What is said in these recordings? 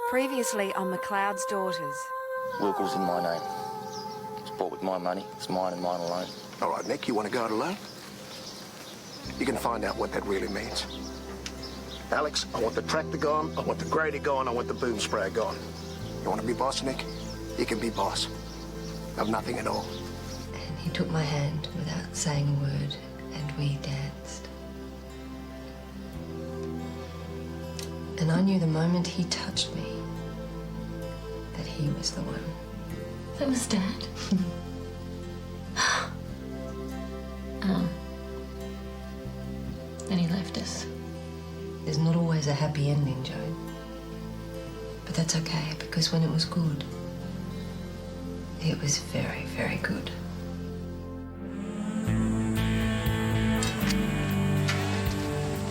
Previously on McLeod's Daughters. Wilkle's in my name. It's bought with my money. It's mine and mine alone. All right, Nick, you want to go it alone? You can find out what that really means. Alex, I want the tractor gone, I want the grader gone, I want the boom sprayer gone. You want to be boss, Nick? You can be boss. Of nothing at all. And he took my hand without saying a word, and we danced. And I knew the moment he touched me that he was the one. That was Dad? Then he left us. There's not always a happy ending, Joe. But that's okay, because when it was good, it was very, very good.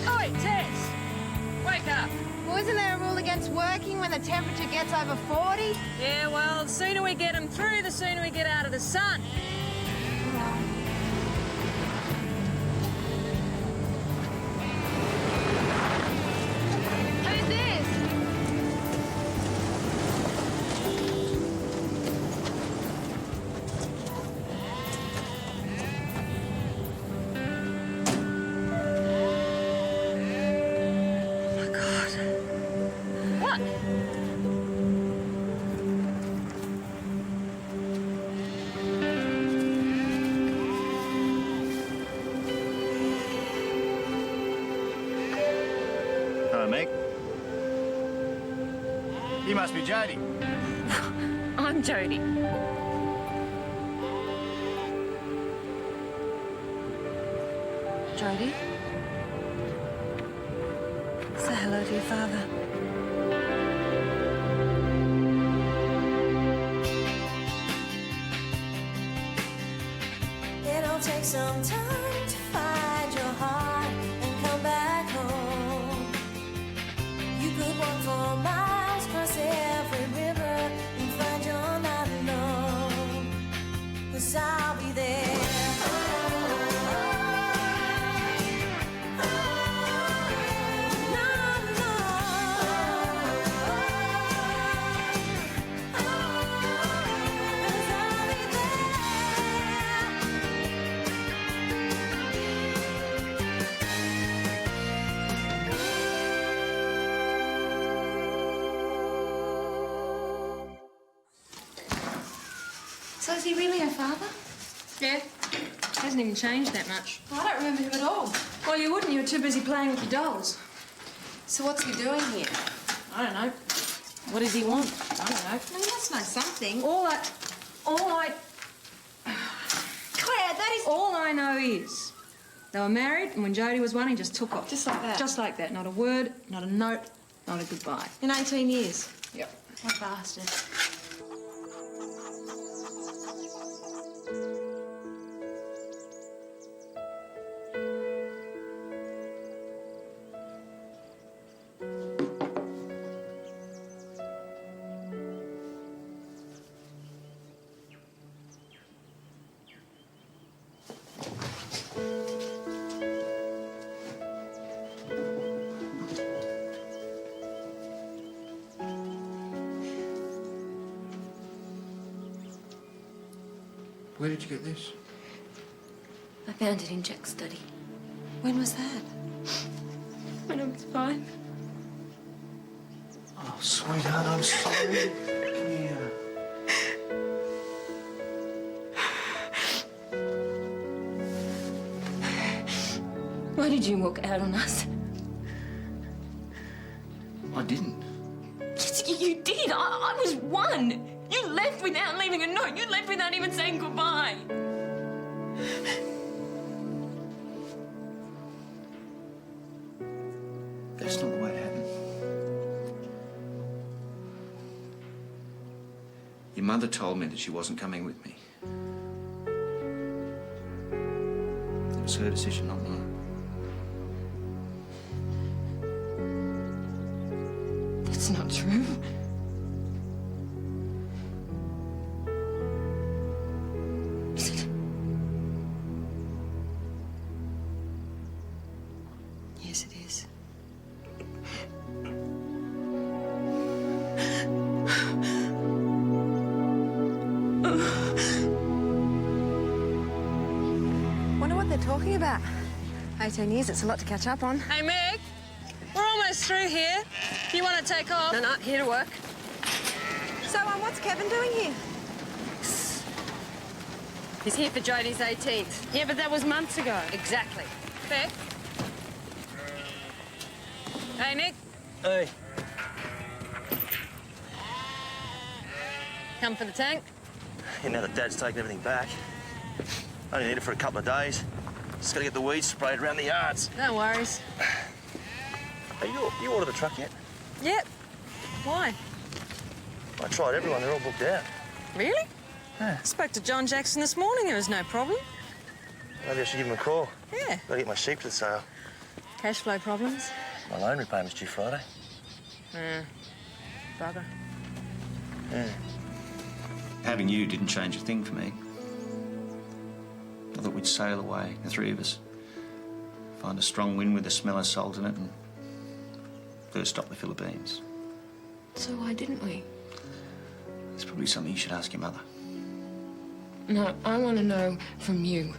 Oi, Tess! Wake up! Well, isn't there a rule against working when the temperature gets over 40? Yeah, well, the sooner we get them through, the sooner we get out of the sun. Who's this? What? Hello, Meg. You must be Jodi. I'm Jodi. Jodi? Say hello to your father. It'll take some time to find your heart and come back home. You could walk for miles, cross every river and find you're not alone. 'Cause I'll be there. So is he really her father? Yeah. Hasn't even changed that much. I don't remember him at all. Well, you wouldn't. You were too busy playing with your dolls. So what's he doing here? I don't know. What does he want? I don't know. Well, he must know something. All I Claire, that is... All I know is they were married, and when Jodi was one, he just took off. Just like that? Just like that. Not a word, not a note, not a goodbye. In 18 years? Yep. What a bastard. Where did you get this? I found it in Jack's study. When was that? When I was 5. Oh, sweetheart, I'm sorry. Come here. Why did you walk out on us? I didn't. Yes, you did. I was 1. You left without leaving a note. You left without even saying goodbye. That's not the way it happened. Your mother told me that she wasn't coming with me. It was her decision, not mine. That's not true. Is it? Yes, it is. they're talking about? 18 years, it's a lot to catch up on. Hey, Meg, we're almost through here. You want to take off? No, here to work. So, what's Kevin doing here? He's here for Jodi's 18th. Yeah, but that was months ago. Exactly. Beck? Hey, Nick. Hey. Come for the tank? Yeah, now that Dad's taken everything back. I only need it for a couple of days. Just gotta get the weeds sprayed around the yards. No worries. Hey, you ordered the truck yet? Yep. Why? I tried everyone, they're all booked out. Really? Yeah. Spoke to John Jackson this morning. There was no problem. Maybe I should give him a call. Yeah. Gotta get my sheep to the sale. Cash flow problems? My loan repayment's due Friday. Bugger. Yeah. Having you didn't change a thing for me. I thought we'd sail away, the three of us. Find a strong wind with the smell of salt in it and first stop the Philippines. So why didn't we? It's probably something you should ask your mother. No, I want to know from you.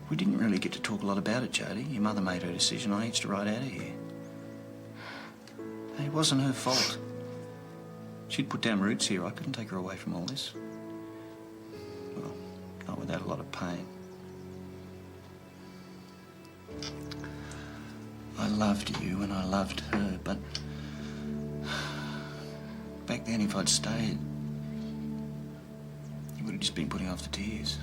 We didn't really get to talk a lot about it, Jodi. Your mother made her decision. I hitched a ride out of here. Hey, it wasn't her fault. She'd put down roots here. I couldn't take her away from all this. Well, not without a lot of pain. I loved you and I loved her, but back then, if I'd stayed, you would have just been putting off the tears.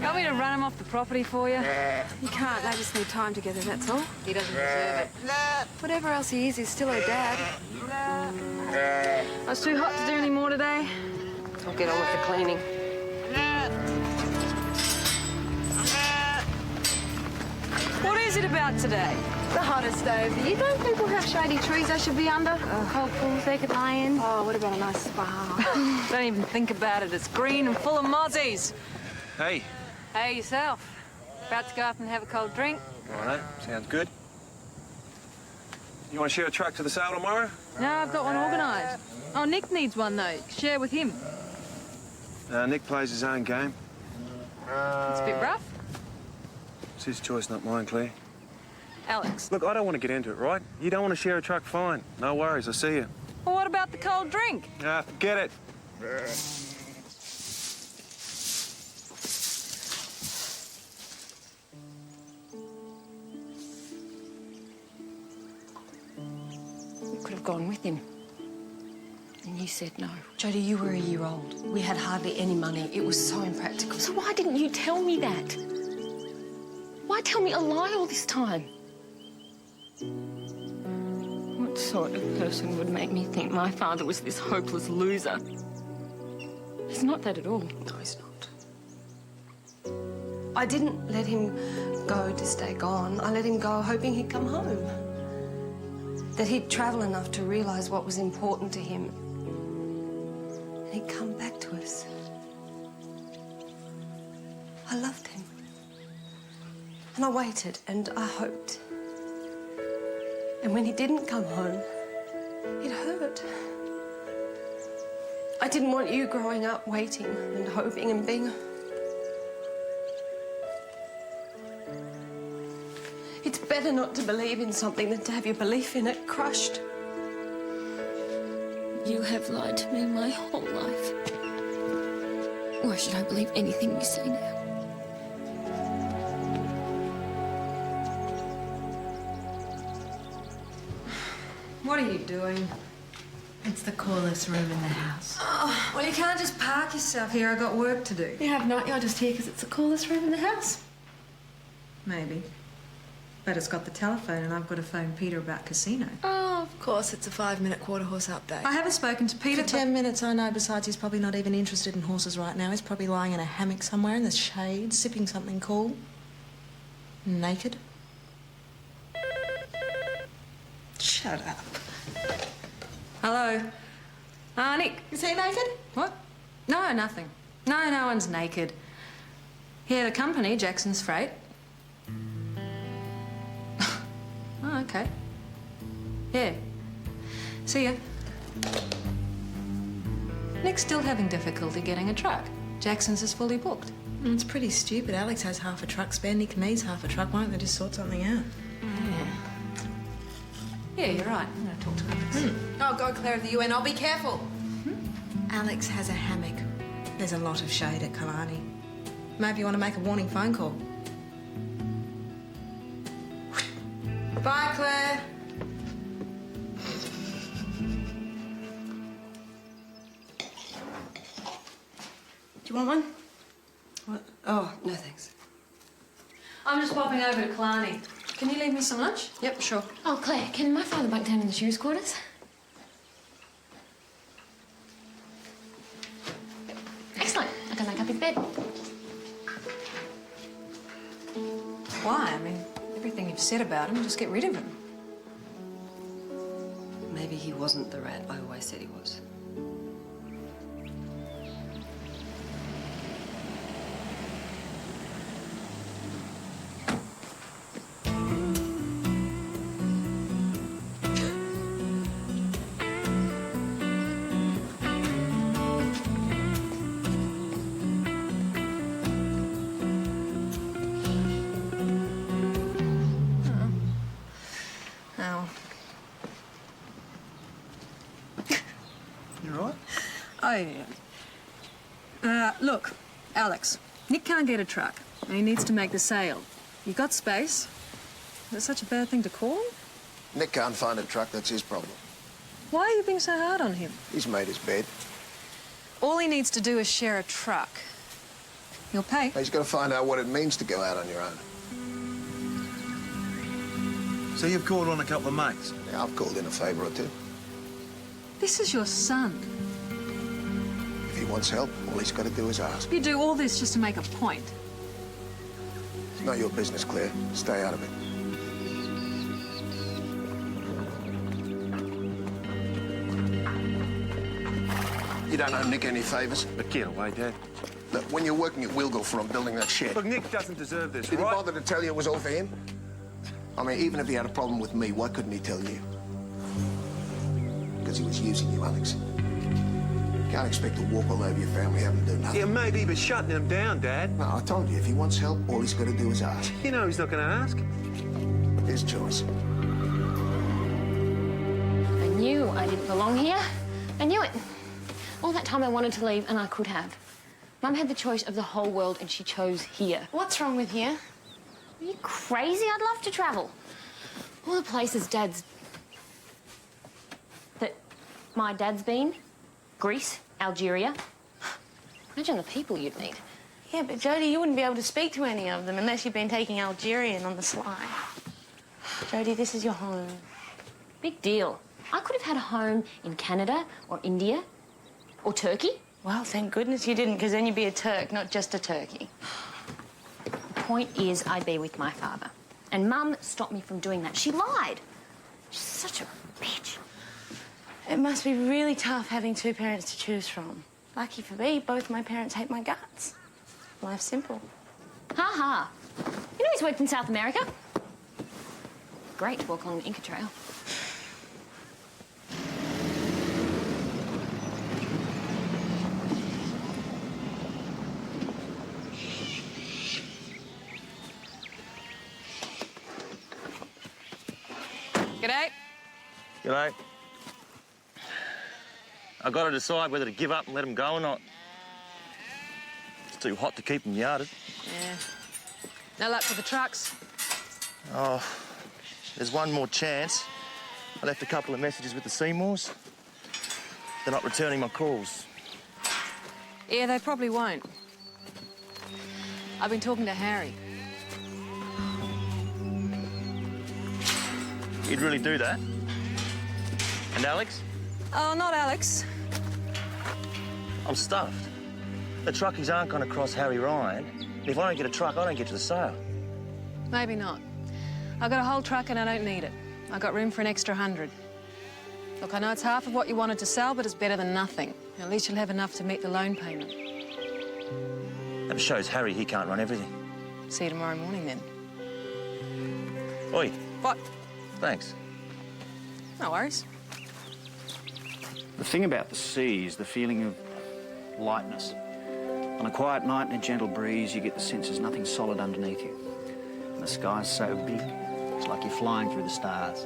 Want me to run him off the property for you? You can't, they just need time together, that's all. He doesn't deserve it. Whatever else he is, he's still her dad. Oh, it's too hot to do any more today. I'll get on with the cleaning. What is it about today? The hottest day of the year. Don't people have shady trees they should be under? Cold pools they could lie in? Oh, what about a nice spa? Don't even think about it. It's green and full of mozzies. Hey. Hey, yourself. About to go up and have a cold drink? Righto, sounds good. You want to share a truck to the sale tomorrow? No, I've got one organised. Oh, Nick needs one, though. Share with him. Nick plays his own game. It's a bit rough. It's his choice, not mine, Claire. Alex. Look, I don't want to get into it, right? You don't want to share a truck, fine. No worries, I'll see you. Well, what about the cold drink? Forget it. You could have gone with him. And you said no. Jodi, you were a year old. We had hardly any money. It was so impractical. So why didn't you tell me that? Why tell me a lie all this time? What sort of person would make me think my father was this hopeless loser? He's not that at all. No, he's not. I didn't let him go to stay gone. I let him go hoping he'd come home. That he'd travel enough to realise what was important to him. And he'd come back to us. I loved him. And I waited and I hoped. And when he didn't come home, it hurt. I didn't want you growing up waiting and hoping and being... It's better not to believe in something than to have your belief in it crushed. You have lied to me my whole life. Why should I believe anything you say now? What are you doing? It's the coolest room in the house. Oh, well, you can't just park yourself here. I've got work to do. You have not, you're just here because it's the coolest room in the house. Maybe. But it's got the telephone and I've got to phone Peter about casino. Oh, of course, it's a 5-minute quarter horse update. I haven't spoken to Peter For 10 minutes, I know. Besides, he's probably not even interested in horses right now. He's probably lying in a hammock somewhere in the shade, sipping something cool. Naked. Shut up. Hello. Nick. Is he naked? What? No, nothing. No one's naked. Here, the company, Jackson's Freight. Okay. Yeah. See ya. Nick's still having difficulty getting a truck. Jackson's is fully booked. It's pretty stupid. Alex has half a truck spare. Nick needs half a truck. Why don't they just sort something out? Yeah, you're right. I'm going to talk to Alex. Oh, God, Claire of the UN, I'll be careful. Alex has a hammock. There's a lot of shade at Kalani. Maybe you want to make a warning phone call. Bye, Claire. Do you want one? What? Oh, no thanks. I'm just popping over to Kalani. Can you leave me some lunch? Yep, sure. Oh, Claire, can my father back down in the sheriff's quarters? Excellent. I can make up his bed. Why? I mean, everything you've said about him, just get rid of him. Maybe he wasn't the rat I always said he was. Oh. You all right? Oh, yeah. Look, Alex, Nick can't get a truck, and he needs to make the sale. You got space? Is it such a bad thing to call him? Nick can't find a truck, that's his problem. Why are you being so hard on him? He's made his bed. All he needs to do is share a truck. He'll pay. He's got to find out what it means to go out on your own. So you've called on a couple of mates? Yeah, I've called in a favour or two. This is your son. If he wants help, all he's got to do is ask. You do all this just to make a point. It's not your business, Claire. Stay out of it. You don't owe Nick any favours. But get away, Dad. Look, when you're working at Wilgulford on building that shed, Look, Nick doesn't deserve this, did he right? bother to tell you it was all for him? I mean, even if he had a problem with me, why couldn't he tell you? Because he was using you, Alex. You can't expect to walk all over your family having to do nothing. Yeah, maybe, but shutting him down, Dad. No, I told you, if he wants help, all he's got to do is ask. You know he's not going to ask. His choice. I knew I didn't belong here. I knew it. All that time I wanted to leave, and I could have. Mum had the choice of the whole world, and she chose here. What's wrong with here? Are you crazy? I'd love to travel. All the places my dad's been. Greece, Algeria. Imagine the people you'd meet. Yeah, but Jodi, you wouldn't be able to speak to any of them unless you've been taking Algerian on the sly. Jodi, this is your home. Big deal. I could have had a home in Canada or India or Turkey. Well, thank goodness you didn't, because then you'd be a Turk, not just a turkey. The point is, I'd be with my father. And Mum stopped me from doing that. She lied. She's such a bitch. It must be really tough having two parents to choose from. Lucky for me, both my parents hate my guts. Life's simple. Ha ha. You know he's worked in South America? Great to walk along the Inca Trail. G'day. G'day. I've got to decide whether to give up and let them go or not. It's too hot to keep them yarded. Yeah. No luck with the trucks. Oh, there's one more chance. I left a couple of messages with the Seymours. They're not returning my calls. Yeah, they probably won't. I've been talking to Harry. You'd really do that? And Alex? Oh, not Alex. I'm stuffed. The truckies aren't going to cross Harry Ryan. And if I don't get a truck, I don't get to the sale. Maybe not. I've got a whole truck and I don't need it. I've got room for an extra 100. Look, I know it's half of what you wanted to sell, but it's better than nothing. At least you'll have enough to meet the loan payment. That shows Harry he can't run everything. See you tomorrow morning, then. Oi, What? Thanks. No worries. The thing about the sea is the feeling of lightness. On a quiet night in a gentle breeze, you get the sense there's nothing solid underneath you. And the sky's so big, it's like you're flying through the stars.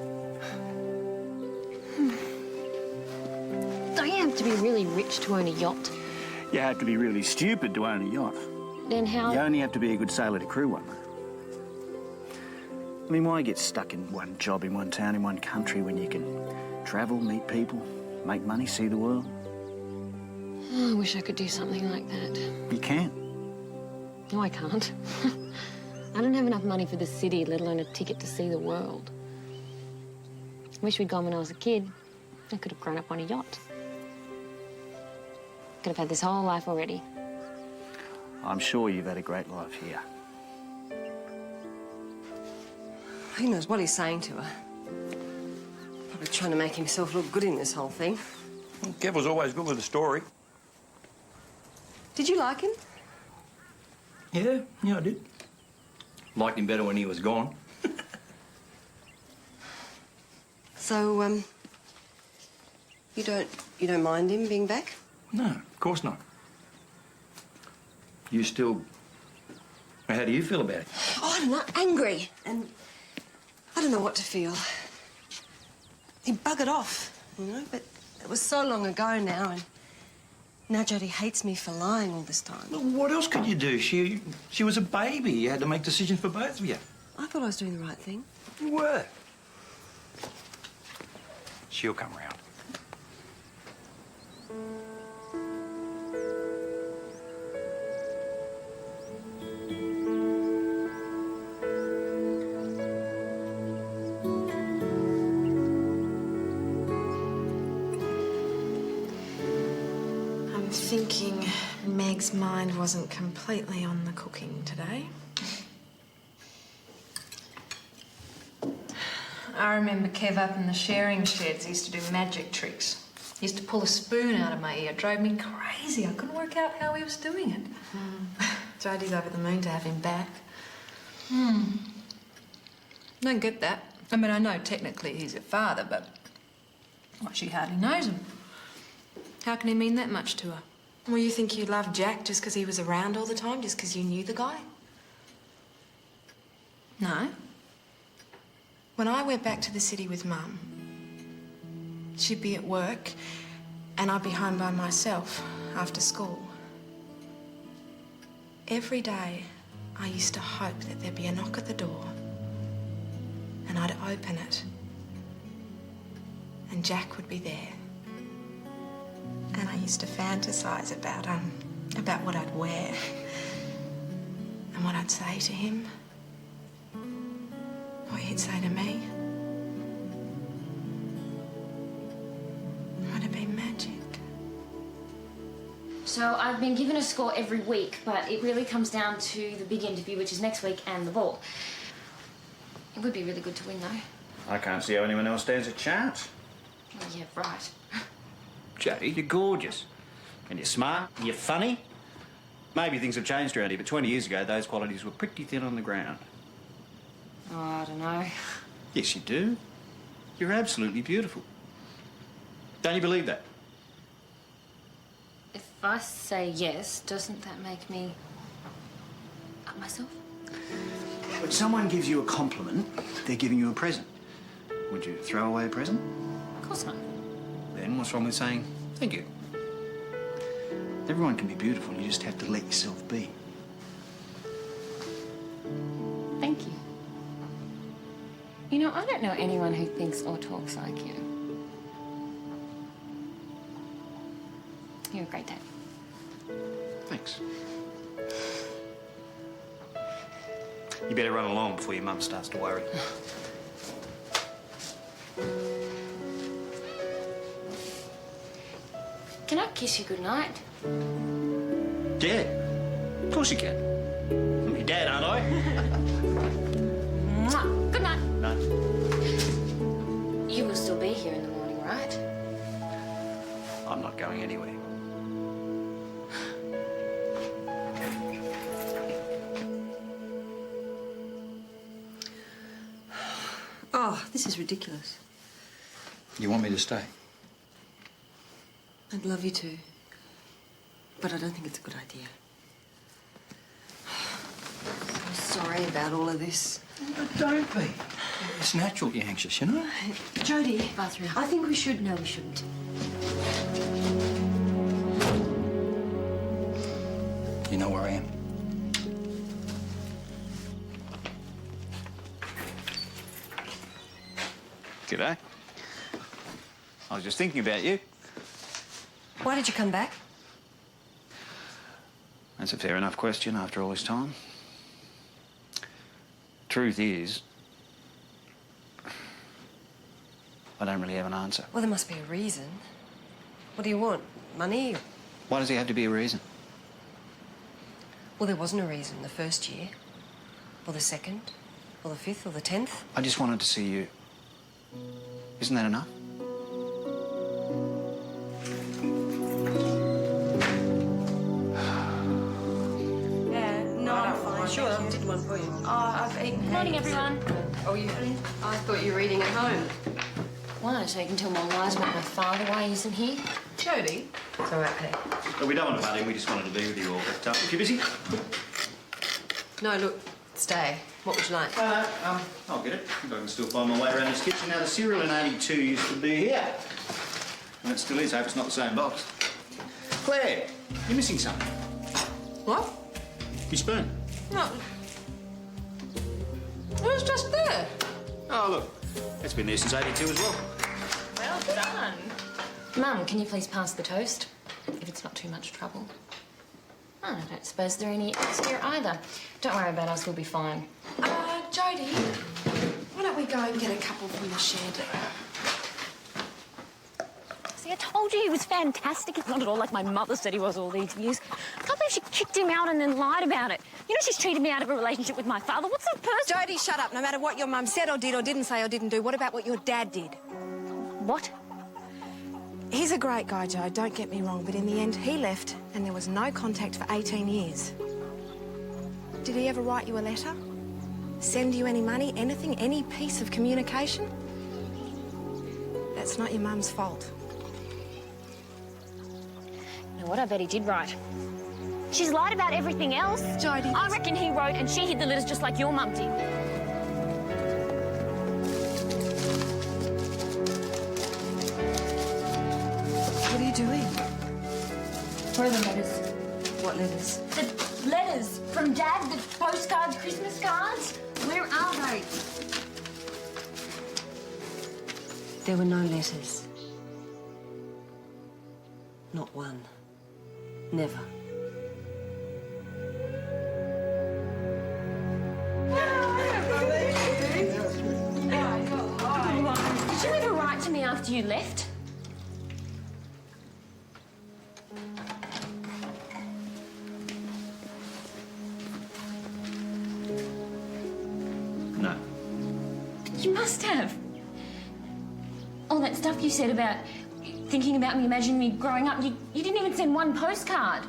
Don't you have to be really rich to own a yacht? You have to be really stupid to own a yacht. Then how... You only have to be a good sailor to crew one. I mean, why get stuck in one job in one town in one country when you can travel, meet people, make money, see the world? Oh, I wish I could do something like that. You can. No, I can't. I don't have enough money for the city, let alone a ticket to see the world. Wish we'd gone when I was a kid. I could have grown up on a yacht. Could have had this whole life already. I'm sure you've had a great life here. Who knows what he's saying to her? Probably trying to make himself look good in this whole thing. Kev was always good with a story. Did you like him? Yeah, I did. Liked him better when he was gone. So, you don't mind him being back? No, of course not. You still... How do you feel about it? Oh, I don't know, angry. And I don't know what to feel. He buggered off, you know, but it was so long ago now, and now Jodi hates me for lying all this time. Well, what else could you do? She was a baby. You had to make decisions for both of you. I thought I was doing the right thing. You were. She'll come round. I'm thinking Meg's mind wasn't completely on the cooking today. I remember Kev up in the sharing sheds used to do magic tricks. He used to pull a spoon out of my ear. It drove me crazy. I couldn't work out how he was doing it. Jodi's over the moon to have him back. Don't get that. I mean, I know technically he's her father, but well, she hardly knows him. How can he mean that much to her? Well, you think you loved Jack just because he was around all the time, just because you knew the guy? No. When I went back to the city with Mum, she'd be at work and I'd be home by myself after school. Every day, I used to hope that there'd be a knock at the door and I'd open it and Jack would be there. And I used to fantasize about what I'd wear and what I'd say to him. What he'd say to me. Would it be magic? So I've been given a score every week, but it really comes down to the big interview, which is next week, and the ball. It would be really good to win, though. I can't see how anyone else stands a chance. Oh, yeah, right. Jodi, you're gorgeous. And you're smart, and you're funny. Maybe things have changed around here, but 20 years ago, those qualities were pretty thin on the ground. Oh, I don't know. Yes, you do. You're absolutely beautiful. Don't you believe that? If I say yes, doesn't that make me up myself? When someone gives you a compliment, they're giving you a present. Would you throw away a present? Of course not. Then what's wrong with saying thank you? Everyone can be beautiful, you just have to let yourself be. Thank you. You know, I don't know anyone who thinks or talks like you. You're a great dad. Thanks. You better run along before your mum starts to worry. Can I kiss you goodnight? Yeah, of course you can. I'm your dad, aren't I? Mwah. Good night. No. You will still be here in the morning, right? I'm not going anywhere. Oh, this This is ridiculous. You want me to stay? I'd love you to. But I don't think it's a good idea. I'm sorry about all of this. But don't be. It's natural you're anxious, you know? Jodi, Bathroom. I think we should. No, we shouldn't. You know where I am? G'day. I was just thinking about you. Why did you come back? That's a fair enough question after all this time. Truth is, I don't really have an answer. Well, there must be a reason. What do you want? Money? Why does there have to be a reason? Well, there wasn't a reason the first year, or the second, or the fifth, or the 10th. I just wanted to see you. Isn't that enough? Yeah, no, I'm fine. Sure, I did one for you. Oh, I've eaten. Good morning, everyone. Oh, you? I thought you were eating at home. Why? So you can tell more lies about my father why he isn't here? Jodi. It's all right, Claire. But we don't want to butt in, we just wanted to be with you all. But if you're busy? No, look, stay. What would you like? I'll get it. I can still find my way around this kitchen. Now, the cereal in 82 used to be here. And it still is. I hope it's not the same box. Claire, you're missing something. What? Your spoon. No. It was just there. Oh, look. It's been there since 82 as well. Well done. Mum, can you please pass the toast? If it's not too much trouble. Oh, I don't suppose there are any eggs here either. Don't worry about us, we'll be fine. Jodi, why don't we go and get a couple from the shed? See, I told you he was fantastic. It's not at all like my mother said he was all these years. I can't believe she kicked him out and then lied about it. You know she's cheated me out of a relationship with my father. What sort of person? Jodi, shut up. No matter what your mum said or did or didn't say or didn't do, what about what your dad did? What? He's a great guy, Jo, don't get me wrong, but in the end, he left and there was no contact for 18 years. Did he ever write you a letter? Send you any money, anything, any piece of communication? That's not your mum's fault. You know what? I bet he did write. She's lied about everything else. Jodi. I reckon he wrote and she hid the letters just like your mum did. What are you doing? Where are the letters? What letters? The letters from Dad, the postcards, Christmas cards. Where are they? There were no letters. Not one. Never. Did you ever write to me after you left? No. You must have. All that stuff you said about thinking about me, imagining me growing up, you didn't even send one postcard.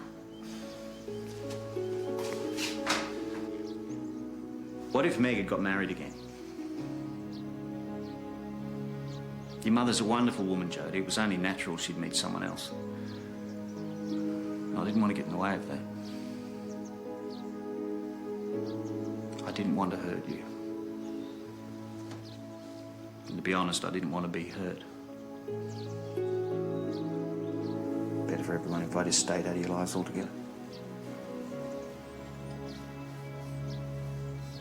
What if Meg had got married again? Your mother's a wonderful woman, Jodi. It was only natural she'd meet someone else. I didn't want to get in the way of that. I didn't want to hurt you. And to be honest, I didn't want to be hurt. Better for everyone if I just stayed out of your lives altogether.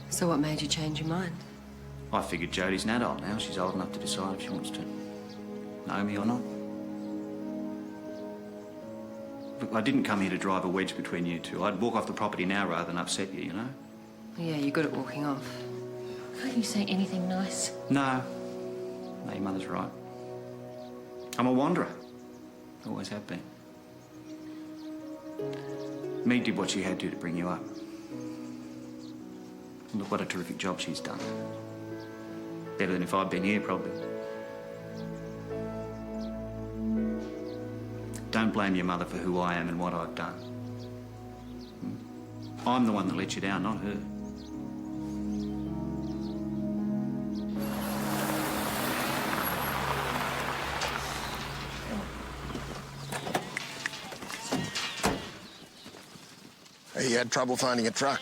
So what made you change your mind? I figured Jodi's an adult now. She's old enough to decide if she wants to know me or not. Look, I didn't come here to drive a wedge between you two. I'd walk off the property now rather than upset you, you know? Yeah, you're good at walking off. Can't you say anything nice? No. No, your mother's right. I'm a wanderer. Always have been. Meg did what she had to bring you up. And look what a terrific job she's done. Better than if I'd been here, probably. Don't blame your mother for who I am and what I've done. I'm the one that let you down, not her. You had trouble finding a truck.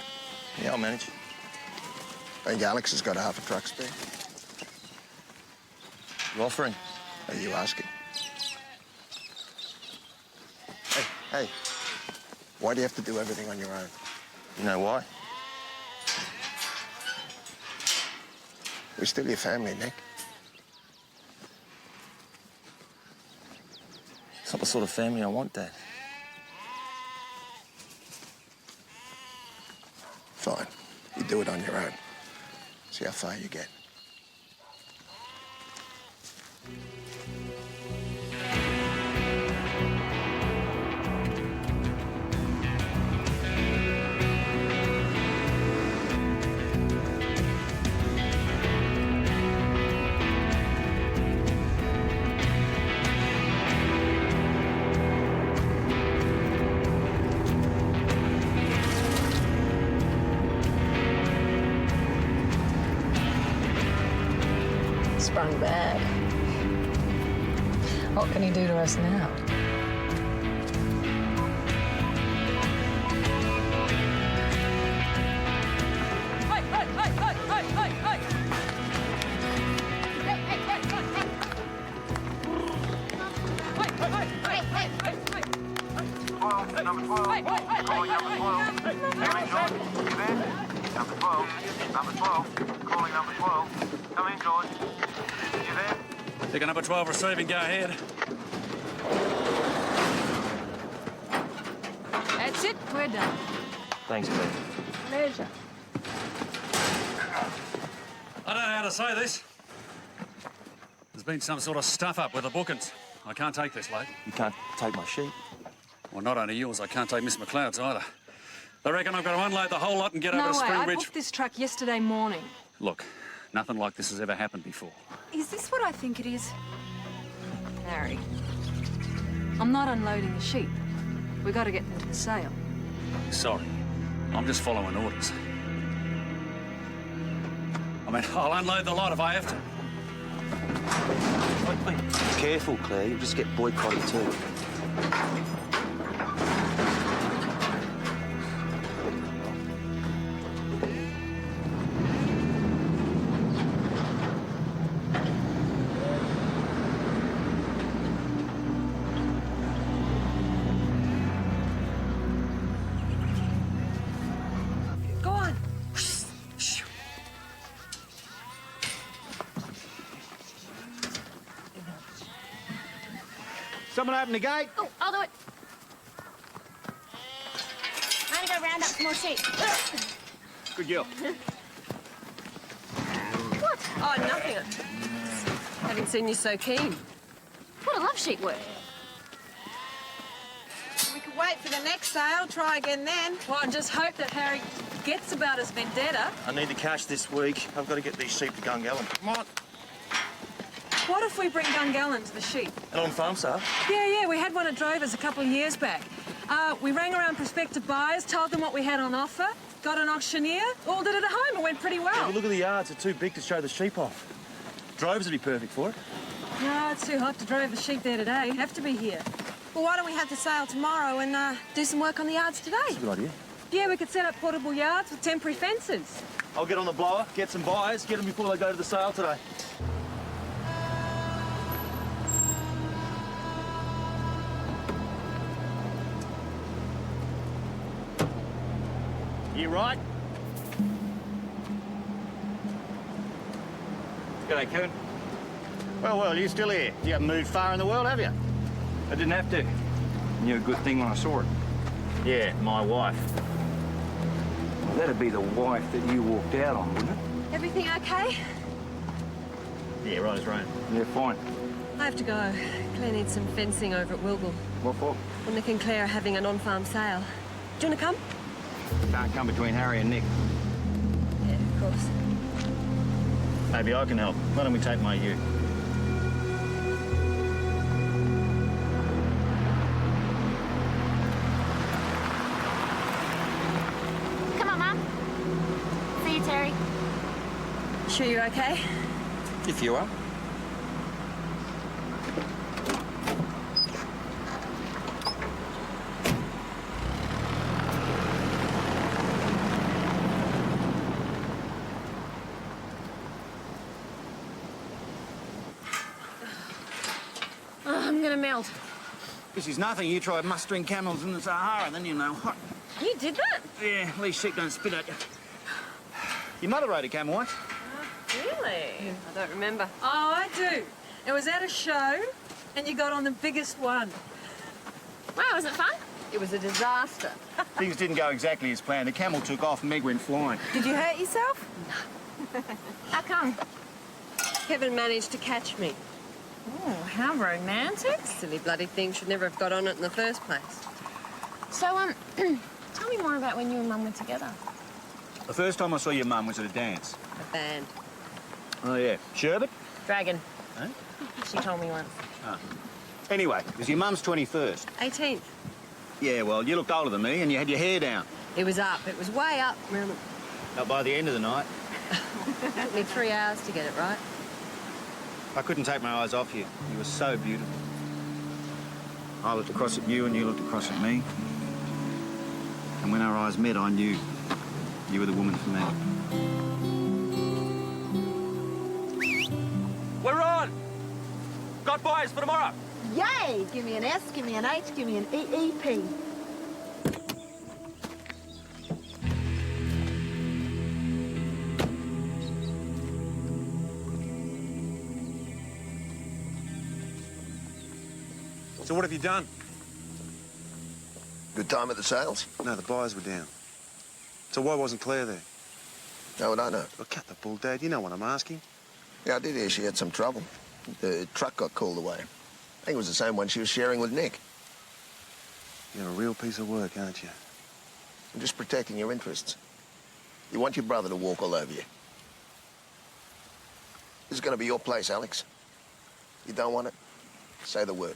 Yeah, I'll manage. I think Alex has got half a truck spare. You offering? Are you asking? Hey, why do you have to do everything on your own? You know why? We're still your family, Nick. It's not the sort of family I want, Dad. Fine. You do it on your own. See how far you get. Sprung bad. What can he do to us now? Number 12. Calling number 12. Hey, George. You there? Number 12. Number 12. Calling number 12. Come in, George. You there? Ticket number 12 receiving. Go ahead. That's it. We're done. Thanks, Claire. Pleasure. I don't know how to say this. There's been some sort of stuff-up with the bookings. I can't take this, late. You can't take my sheep. Well, not only yours, I can't take Miss McLeod's either. I reckon I've got to unload the whole lot and get over to No way. I Springbridge. booked this truck yesterday morning. Look, nothing like this has ever happened before. Is this what I think it is? Harry, I'm not unloading the sheep. We got to get them to the sale. Sorry, I'm just following orders. I mean, I'll unload the lot if I have to. Be careful, Claire. You'll just get boycotted too. Go on. Someone open the gate. Oh, I'll do it. I'm gonna go round up some more sheep. Good girl. What? Oh, nothing. Haven't seen you so keen. What a love sheep work. We could wait for the next sale, try again then. Well, and just hope that Harry gets about his vendetta. I need the cash this week. I've got to get these sheep to Gungallen. Come on. What if we bring Gungallen to the sheep? An on-farm sale? Yeah, we had one at Drovers a couple of years back. We rang around prospective buyers, told them what we had on offer, got an auctioneer, all did it at home. It went pretty well. Yeah, but look at the yards. They're too big to show the sheep off. Droves would be perfect for it. No, it's too hot to drove the sheep there today. Have to be here. Well, why don't we have the sale tomorrow and do some work on the yards today? That's a good idea. Yeah, we could set up portable yards with temporary fences. I'll get on the blower, get some buyers, get them before they go to the sale today. You right? G'day, Kevin. Well, you're still here. You haven't moved far in the world, have you? I didn't have to. Knew a good thing when I saw it. Yeah, my wife. That'd be the wife that you walked out on, wouldn't it? Everything okay? Yeah, right as rain. Yeah, fine. I have to go. Claire needs some fencing over at Wilgal. What for? Well, Nick and Claire are having an on-farm sale. Do you want to come? Can't come between Harry and Nick. Yeah, of course. Maybe I can help. Why don't we take my ute? Come on, Mum. See you, Terry. Sure you're okay? If you are. going to melt. This is nothing. You try mustering camels in the Sahara, then you know what. You did that? Yeah, at least sheep don't spit at you. Your mother rode a camel once. Really? I don't remember. Oh, I do. It was at a show, and you got on the biggest one. Wow, was it fun? It was a disaster. Things didn't go exactly as planned. The camel took off and Meg went flying. Did you hurt yourself? How come? Kevin managed to catch me. Oh, how romantic. Silly bloody thing. Should never have got on it in the first place. So, tell me more about when you and Mum were together. The first time I saw your mum was at a dance. A band. Oh, yeah. Sherbet? Dragon. Huh? She told me once. Oh. Anyway, it was your mum's 21st. 18th. Yeah, well, you looked older than me and you had your hair down. It was up. It was way up. Remember? Not by the end of the night. It took me 3 hours to get it right. I couldn't take my eyes off you. You were so beautiful. I looked across at you and you looked across at me. And when our eyes met, I knew you were the woman for me. We're on! Got buyers for tomorrow. Yay! Give me an S, give me an H, give me an EEP. So what have you done? Good time at the sales? No, the buyers were down. So why wasn't Claire there? No, I don't know. Well, cut the bull, Dad. You know what I'm asking. Yeah, I did hear she had some trouble. The truck got called away. I think it was the same one she was sharing with Nick. You're a real piece of work, aren't you? I'm just protecting your interests. You want your brother to walk all over you. This is going to be your place, Alex. You don't want it? Say the word.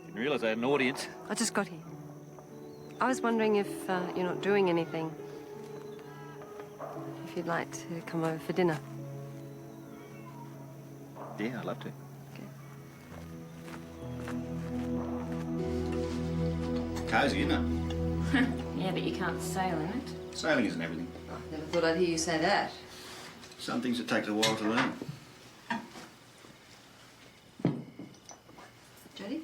Didn't realise I had an audience. I just got here. I was wondering if you're not doing anything. If you'd like to come over for dinner. Yeah, I'd love to. Cosy, isn't it? Yeah, but you can't sail in it. Sailing isn't everything. Never thought I'd hear you say that. Some things it takes a while to learn. Jodi?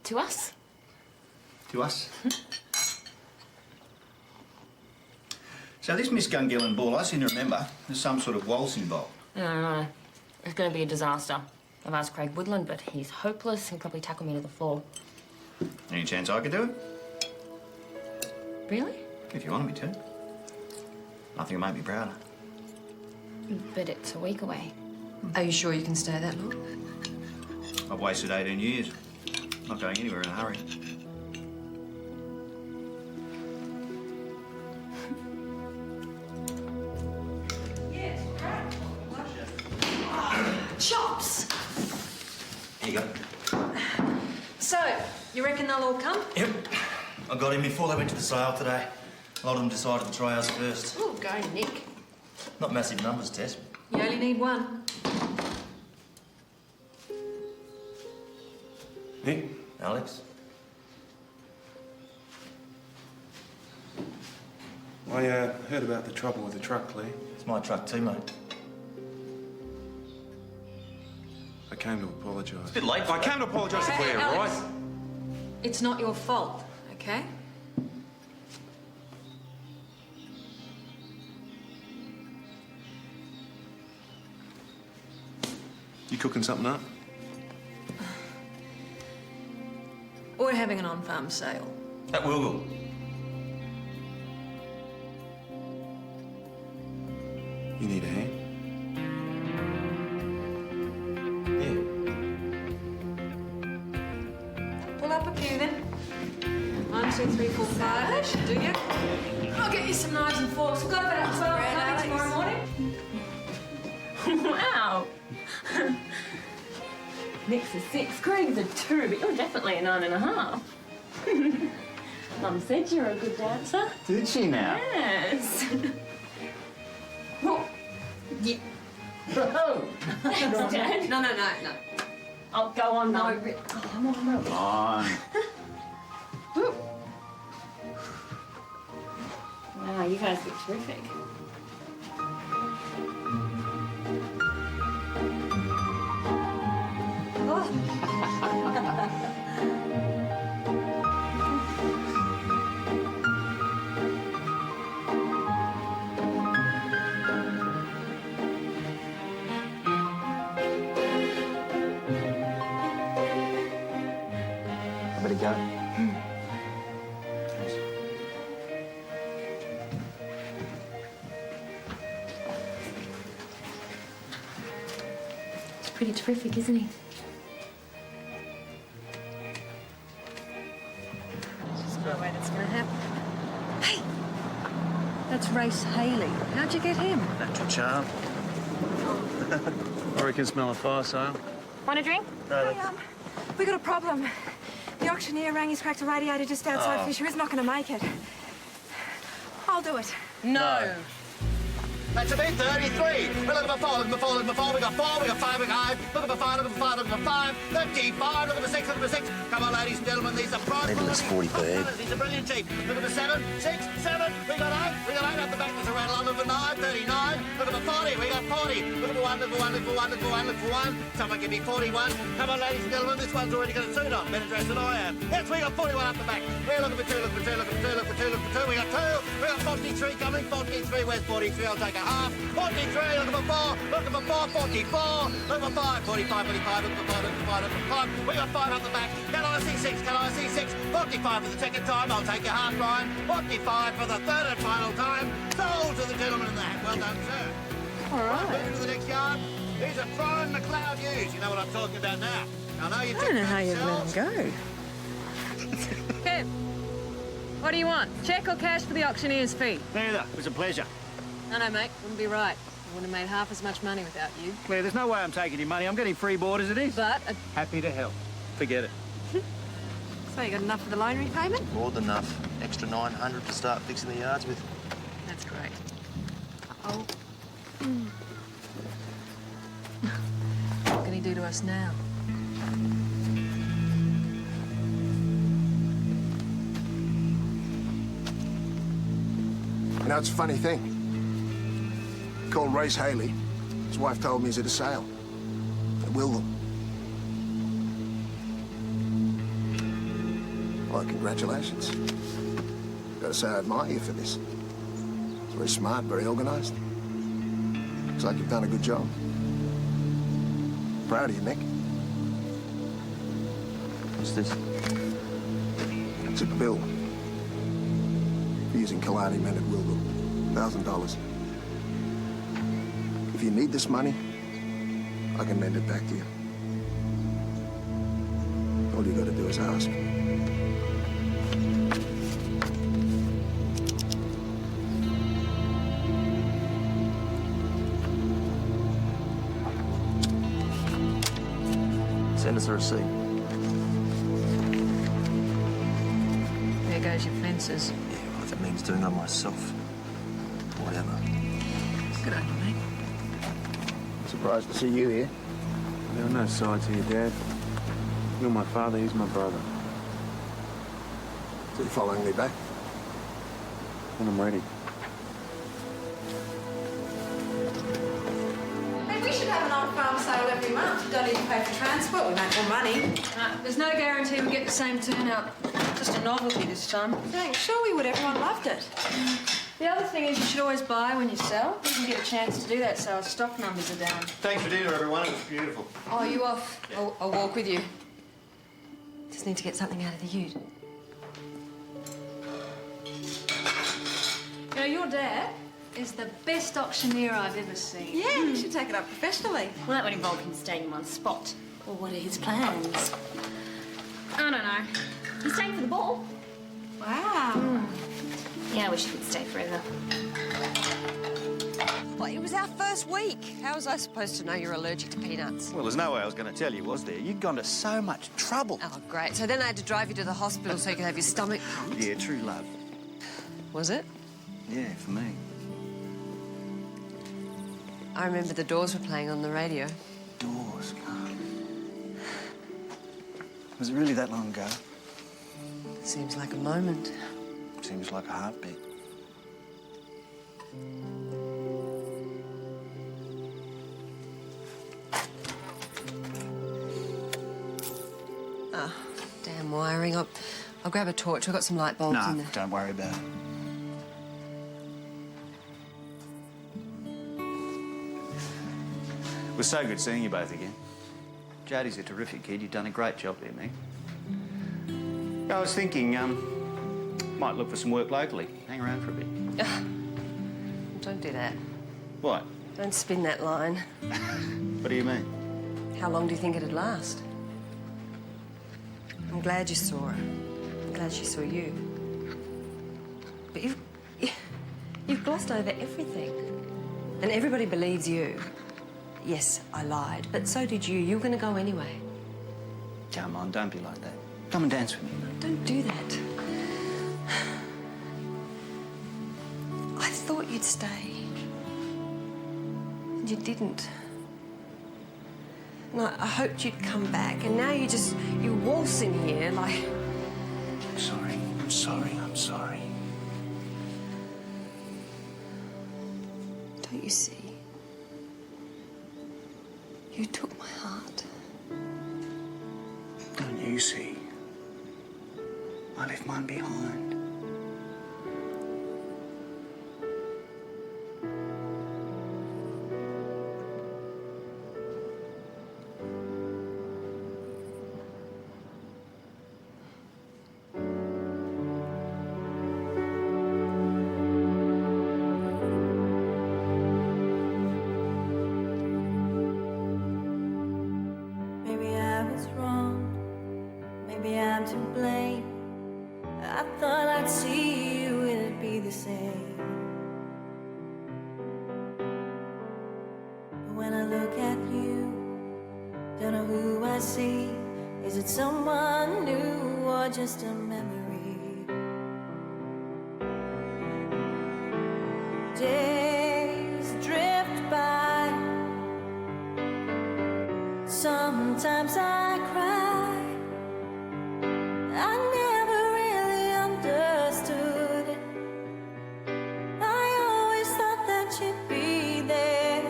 To us? To us. So this Miss Gungillan Ball, I seem to remember there's some sort of waltz involved. No. It's going to be a disaster. I've asked Craig Woodland, but he's hopeless. He'll probably tackle me to the floor. Any chance I could do it? Really? If you wanted me to. Nothing will make me prouder. But it's a week away. Are you sure you can stay that long? I've wasted 18 years. Not going anywhere in a hurry. Chops! Here you go. So, you reckon they'll all come? Yep. I got in before they went to the sale today. A lot of them decided to try us first. Oh, go Nick. Not massive numbers, Tess. You only need one. Nick? Alex? I heard about the trouble with the truck, Claire. It's my truck too, mate. I came to apologise. It's a bit late for I came to apologise to Claire, all Alex. right? It's not your fault, okay? You cooking something up? We're having an on-farm sale. At Wilgul. You need a hand? Pull up a few then. 1, 2, 3, 4, 5. That should do you. I'll get you some knives and forks. We've got about 12 coming tomorrow morning. Wow. Nick's a 6, Craig's a 2, but you're definitely a 9.5. Mum said you're a good dancer. Did she now? Yes. Oh. Yeah. Thanks, Dad. No. Oh, go on, Mum. No, Come on, Mum. Come on. Wow, you guys look terrific. I better go. He's pretty terrific, isn't he? There's no way that's going to happen. Hey! That's Race Haley. How'd you get him? Natural charm. Or we can smell a fire sale. Want a drink? Hey, we got a problem. The auctioneer rang. He's cracked a radiator just outside Fisher. He's not going to make it. I'll do it. No. That's a bit 33. We're looking for 4, looking for 4, looking for 4. We got 4, we got 5, we got 5. Looking for 5, looking for 5, looking for 5. 35, looking for 6, looking for 6. Come on, ladies and gentlemen, these are prize. Maybe it's 40 per head. These are brilliant cheap. Looking for 7, 6, 7. We got 8. We got 8 up the back. There's a rattle on. Looking for 9, 39. Looking for 40. We got 40. Looking for 1, looking for 1, looking for 1, looking for 1, looking for 1. Someone give me 41. Come on, ladies and gentlemen, this one's already got a suit on. Better dressed than I am. Yes, we got 41 up the back. We're looking for 2, looking for 2, looking for 2, looking for 2, looking for 2. We got 2. We got 43 coming. 43. Where's 43? I'll take a half. 43. Looking for 4. Looking for 4. 44. Looking for 5. 45. 45. Looking for 5. Looking for 5. Looking for 5. We got 5 up the back. Can I see 6? Can I see 6? 45 for the second time. I'll take a half, Brian. 45 for the third and final time. Sold to the gentleman in the hat. Well done, sir. All right. Moving to the next yard. These are prime McLeod ewes. You know what I'm talking about now. I know you I don't know how you'd let him go. Kev, what do you want? Cheque or cash for the auctioneer's fee? Neither. It was a pleasure. No, mate. Wouldn't be right. I wouldn't have made half as much money without you. Claire, there's no way I'm taking your money. I'm getting free board as it is. But... Happy to help. Forget it. So you got enough for the loan repayment? More than enough. Extra 900 to start fixing the yards with. That's great. Oh. What can he do to us now? You know, it's a funny thing. Called Race Haley. His wife told me he's at a sale. At Willow. Well, congratulations. Gotta say, I admire you for this. It's very smart, very organised. Looks like you've done a good job. Proud of you, Nick. What's this? It's a bill for using Kalani men at Willow. $1,000. If you need this money, I can lend it back to you. All you gotta do is ask. Send us a receipt. There goes your fences. Yeah, well, if it means doing it myself. Whatever. Good on you, mate. Surprised to see you here. There are no side to your dad. You're my father, he's my brother. So you're following me back? When I'm ready. Hey, we should have an on-farm sale every month. Don't need to pay for transport. We make more money. There's no guarantee we get the same turnout. Just a novelty this time. Thanks. Sure we would. Everyone loved it. The other thing is you should always buy when you sell. You can get a chance to do that so our stock numbers are down. Thanks for dinner, everyone. It was beautiful. Oh, you off? I'll walk with you. Just need to get something out of the ute. You know, your dad is the best auctioneer I've ever seen. Yeah, you should take it up professionally. Well, that would involve him staying in one spot. Well, what are his plans? I don't know. He's staying for the ball. Wow. Yeah, I wish he could stay forever. Well, it was our first week. How was I supposed to know you're allergic to peanuts? Well, there's no way I was going to tell you, was there? You'd gone to so much trouble. Oh, great. So then I had to drive you to the hospital so you could have your stomach pumped. Yeah, true love. Was it? Yeah, for me. I remember the Doors were playing on the radio. Doors, God. Was it really that long ago? Seems like a moment. Seems like a heartbeat. Ah, damn wiring. I'll grab a torch. I've got some light bulbs in No, there. don't worry about it. It was so good seeing you both again. Jodi's a terrific kid. You've done a great job there, Meg. I was thinking, might look for some work locally. Hang around for a bit. Don't do that. What? Don't spin that line. What do you mean? How long do you think it'd last? I'm glad you saw her. I'm glad she saw you. But you've glossed over everything. And everybody believes you. Yes, I lied, but so did you. You were going to go anyway. Come on, don't be like that. Come and dance with me. Don't do that. I thought you'd stay. And you didn't. And I hoped you'd come back, and now you waltz in here like... I'm sorry. I'm sorry. I'm sorry. Don't you see? You took my heart. Don't you see? I left mine behind. Maybe I was wrong. Maybe I'm to blame. I thought I'd see you, it'd be the same. But when I look at you, don't know who I see. Is it someone new or just a memory? Days drift by. Sometimes I cry. I never really understood it. I always thought that you'd be there.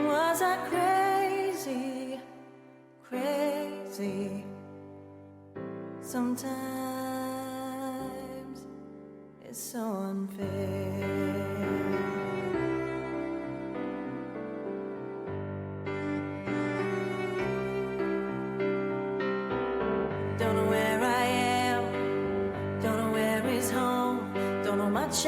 Was I crazy? Crazy. Sometimes it's so unfair. Don't know where I am, don't know where is home, don't know much